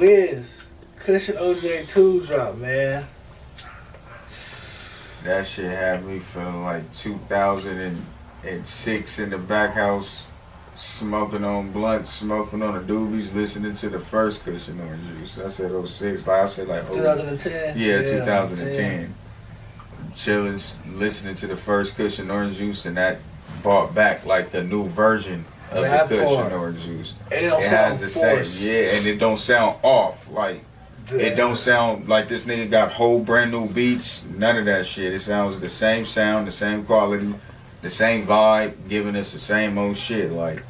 Wiz, Kush and OJ 2 drop, man. That shit had me feeling like 2006 in the back house, smoking on blunts, smoking on the doobies, listening to the first Kush and Orange Juice. I said '06, like I said like 2010. Yeah, 2010. Chilling, listening to the first Kush and Orange Juice, and that brought back like the new version of the Kush and Orange Juice. And it has the same, yeah, and it don't sound off. Like it don't sound like this nigga got whole brand new beats. None of that shit. It sounds the same sound, the same quality, the same vibe, giving us the same old shit. Like,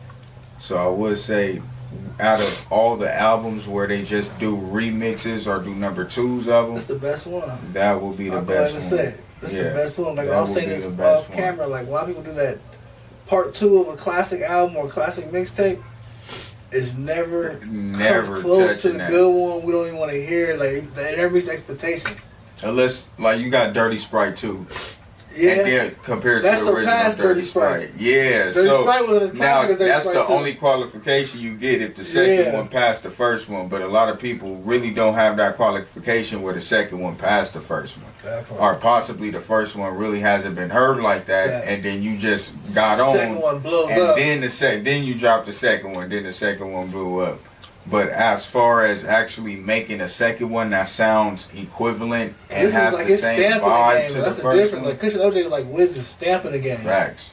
so I would say, out of all the albums where they just do remixes or do number twos of them, that's the best one. That will be the best one. That's the best one. Like I'll say this off camera. Like a lot of people do that part two of a classic album or classic mixtape. It's never close to the good one. We don't even want to hear it. Like it never meets the expectation. Unless like you got Dirty Sprite too. Yeah, and then compared to the original Dirty Sprite. Yeah, Dirty so Sprite wasn't as now as Dirty that's Sprite the too. only qualification you get if the second one passed the first one. But a lot of people really don't have that qualification where the second one passed the first one, or possibly the first one really hasn't been heard like that, and then you just got on. Second one blows and up. then then you dropped the second one. Then the second one blew up. But as far as actually making a second one that sounds equivalent and this has like the same vibe to the That's first one, like Kush and OJ was like Wiz is stamping the game. Facts.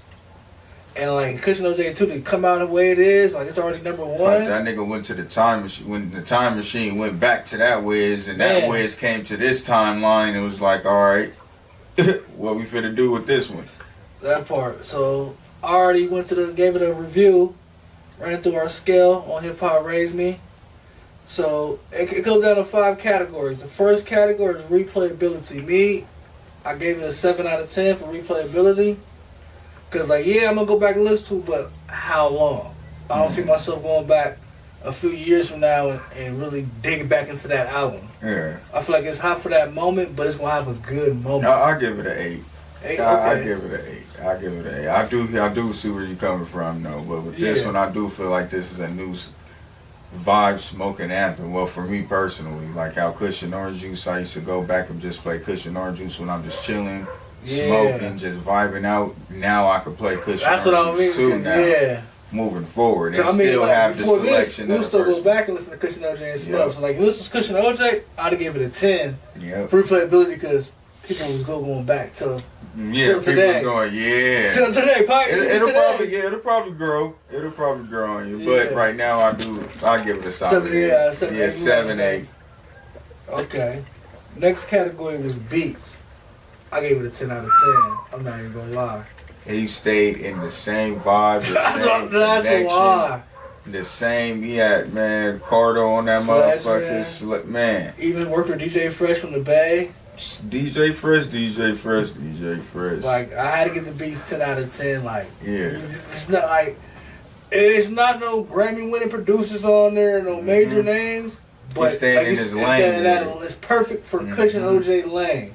And like Kush and OJ 2 to come out the way it is, like it's already number one. Like that nigga went to the time machine. When the time machine went back to that Wiz, and that Wiz came to this timeline, it was like, all right, what we finna do with this one? That part. So I already gave it a review, ran through our scale on Hip Hop Raised Me. So it goes down to 5 categories. The first category is replayability. I gave it a 7 out of 10 for replayability. Cause like I'm gonna go back and listen to, but how long? I don't see myself going back a few years from now and really digging back into that album. Yeah. I feel like it's hot for that moment, but it's gonna have a good moment. I'll give it an 8. 8, I give it an 8. I give it an 8. I do see where you're coming from, though. But with this one, I do feel like this is a new vibe smoking anthem. Well, for me personally, like how Kush and Orange Juice, I used to go back and just play Kush and Orange Juice when I'm just chilling, smoking, just vibing out. Now I could play Kush and Orange Juice too. Now, moving forward, and still like, have the selection. We'll still go back and listen to Kush and OJ and smoke. So like, if this was Kush and OJ, I'd have given it a 10 for replayability because people was going back to. People today. Going, Till today, it'll probably grow. It'll probably grow on you. But right now, I give it a solid 7, 8. Okay. Next category was beats. I gave it a 10 out of 10. I'm not even gonna lie. He stayed in the same vibe, the same connection, the same. He had Cardo on that motherfucker. Man, even worked with DJ Fresh from the Bay. DJ Fresh. Like I had to get the beats 10 out of 10. Like it's not like it's not no Grammy winning producers on there, no major names. But he's staying in his lane. It's perfect for Kush and OJ lane.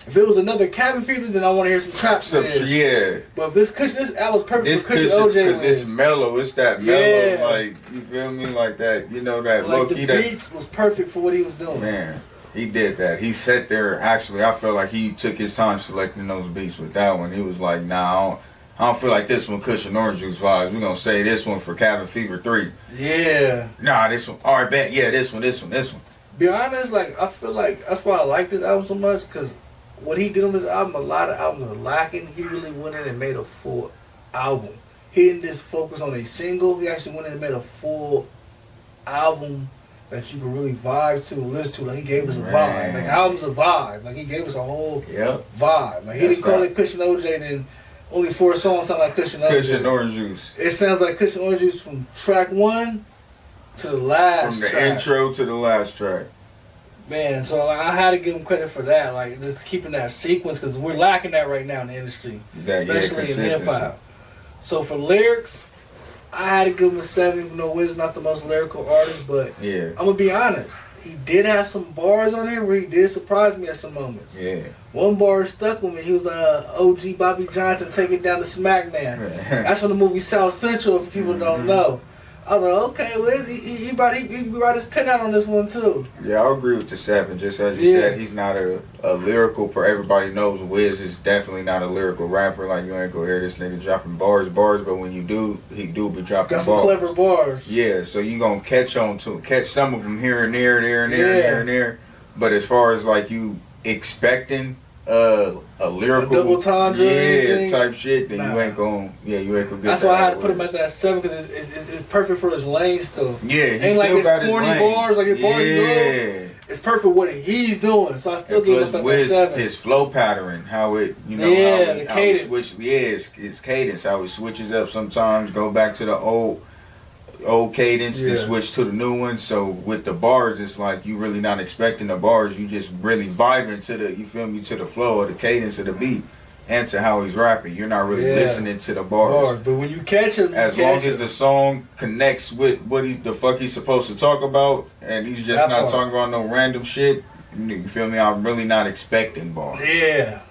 If it was another Cabin Fever, then I want to hear some trap. Yeah. But if this album's perfect for Kush and OJ, because it's mellow. It's that mellow, like you feel me, like that. You know that like low key. The beats was perfect for what he was doing. Man. He did that. He sat there. Actually, I feel like he took his time selecting those beats with that one. He was like, nah, I don't feel like this one Kush and Orange Juice vibes. We're going to say this one for Cabin Fever 3. Yeah. Nah, this one. All right, bet. Yeah, this one. Be honest, like, I feel like that's why I like this album so much, because what he did on this album, a lot of albums are lacking. He really went in and made a full album. He didn't just focus on a single. He actually went in and made a full album that you can really vibe to and listen to. Like, he gave us a vibe. Like, the album's a vibe. Like, he gave us a whole vibe. Like, he didn't call it Kush and OJ, then only 4 songs sound like Kush and OJ. Kush and Orange Juice. It sounds like Kush and Orange Juice from track 1 to the last From the track. intro to the last track. Man, so like, I had to give him credit for that. Like, just keeping that sequence, because we're lacking that right now in the industry. Especially in hip-hop. So, for lyrics, I had to give him a 7, even though Wiz is not the most lyrical artist, but I'm going to be honest. He did have some bars on there where he did surprise me at some moments. Yeah. One bar stuck with me. He was OG Bobby Johnson taking down the Smack Man. That's from the movie South Central, if people don't know. I was like, okay, Wiz, he brought his pen out on this one too. Yeah, I agree with the 7. Just as you said, he's not a lyrical. Everybody knows Wiz is definitely not a lyrical rapper. Like, you ain't gonna hear this nigga dropping bars. But when you do, he do be dropping Got bars. some clever bars. Yeah, so you gonna catch some of them here and there, here and there. But as far as like you expecting a lyrical, a double entendre, type shit, then you ain't gonna get. That's why I had to put him at that 7 because it's perfect for his lane still. Yeah, he ain't still like got his corny his lane. bars, like his bars he does. It's perfect what he's doing, so I still give him that 7. His flow pattern, how it, how the cadence. His cadence, how he switches up sometimes, go back to the old cadence, then switch to the new one. So with the bars, it's like you really not expecting the bars, you just really vibing to the, you feel me, to the flow or the cadence of the beat and to how he's rapping. You're not really listening to the bars. But when you catch him, as long as the song connects with what the fuck he's supposed to talk about, and he's just not talking about no random shit, you feel me, I'm really not expecting bars. Yeah.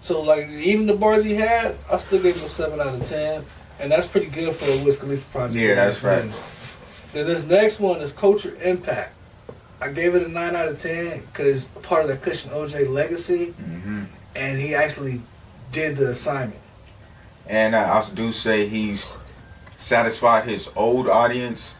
So like even the bars he had, I still gave him a 7 out of 10. And that's pretty good for a Wiz Khalifa project. Yeah, that's right. Then this next one is Culture Impact. I gave it a 9 out of 10 because it's part of the Kush and OJ legacy. Mm-hmm. And he actually did the assignment. And I do say he's satisfied his old audience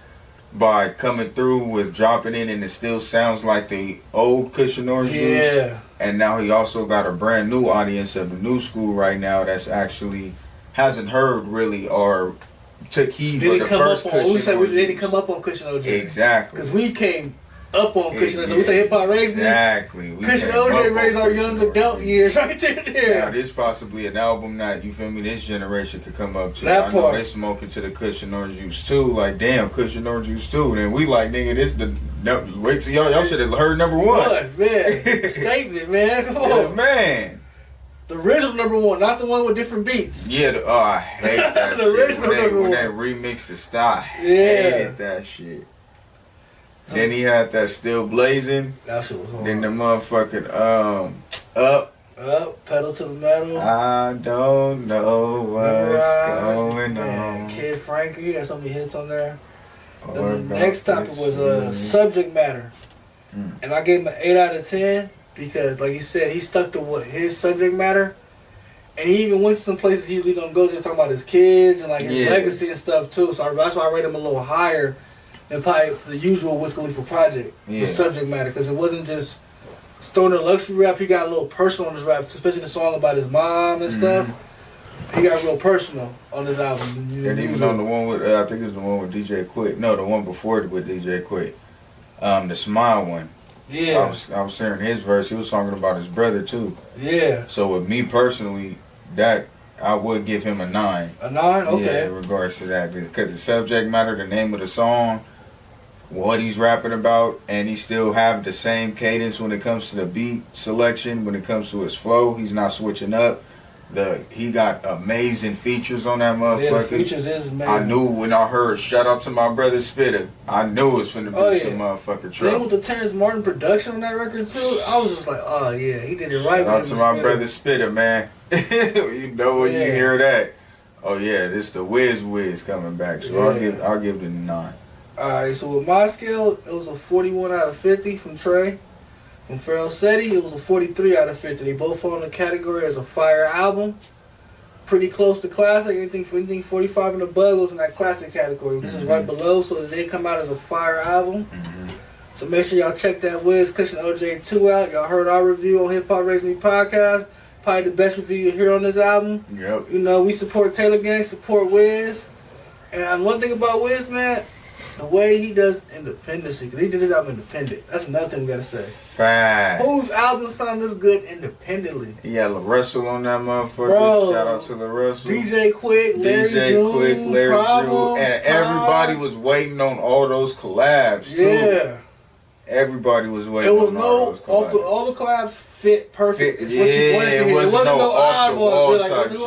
by coming through with dropping it, and it still sounds like the old Kush and Orange Juice. And now he also got a brand new audience of the new school right now that's actually hasn't heard really or took heed for the first Kush. We said we didn't come up on Kush and OJ. Exactly. Because we came up on Kush and OJ. We say hip hop raised me. Exactly. Kush and OJ raised our young adult years right there. Now this possibly an album that, you feel me, this generation could come up to. That I know they smoking to the Kush and Orange Juice too. Like, damn, Kush and Orange Juice too. And we like, nigga, this wait till y'all should have heard number 1. Man. Statement, man. Come on. Yeah, man. The original number 1, not the one with different beats. Yeah, I hate that the shit. Original When they remixed the style, I hated that shit. Then he had that Still Blazing. That shit was hard. Then the motherfucking Up, Pedal to the Metal. I don't know what's going on. Kid Frankie, he had so many hits on there. Then the next topic was Subject Matter. And I gave him an 8 out of 10. Because, like you said, he stuck to what his subject matter, and he even went to some places he usually don't go to, talking about his kids and like his legacy and stuff too. So that's why I rate him a little higher than probably the usual Wiz Khalifa project for subject matter. Because it wasn't just stoner luxury rap. He got a little personal on his rap, especially the song about his mom and stuff. He got real personal on this album. And he was on the one with I think it was the one with DJ Quick. No, the one before it with DJ Quick. The Smile one. Yeah, I was hearing his verse. He was talking about his brother too. Yeah. So with me personally, that I would give him a 9. A 9, okay. Yeah, in regards to that, because the subject matter, the name of the song, what he's rapping about, and he still have the same cadence when it comes to the beat selection, when it comes to his flow. He's not switching up. He got amazing features on that motherfucker. Yeah, the features is amazing. I knew when I heard "Shout Out to My Brother Spitter," I knew it was finna be some motherfucking trouble. Then with the Terrence Martin production on that record too, I was just like, oh yeah, he did it right. Shout out to my brother Spitter, man. You know when you hear that. Oh yeah, this the Wiz coming back. So I'll give it a 9. Alright, so with my scale, it was a 41 out of 50 from Trey. From Pharoah Seti, it was a 43 out of 50. They both fall in the category as a fire album. Pretty close to classic. Anything 45 and above goes in that classic category. This is right below, so they come out as a fire album. So make sure y'all check that Wiz, Kush and OJ 2 out. Y'all heard our review on Hip Hop Raised Me podcast. Probably the best review you hear on this album. Yep. You know, we support Taylor Gang, support Wiz. And one thing about Wiz, man, the way he does independency, because he did his album independent. That's another thing we gotta say. Fact. Whose album sound this good independently? He had La Russell on that motherfucker. Bro, shout out to La Russell. DJ Quick, Larry June, and everybody was waiting on all those collabs too. Yeah. Everybody was waiting. It was on all those collabs. all the collabs fit perfect. It wasn't no off the wall type shit.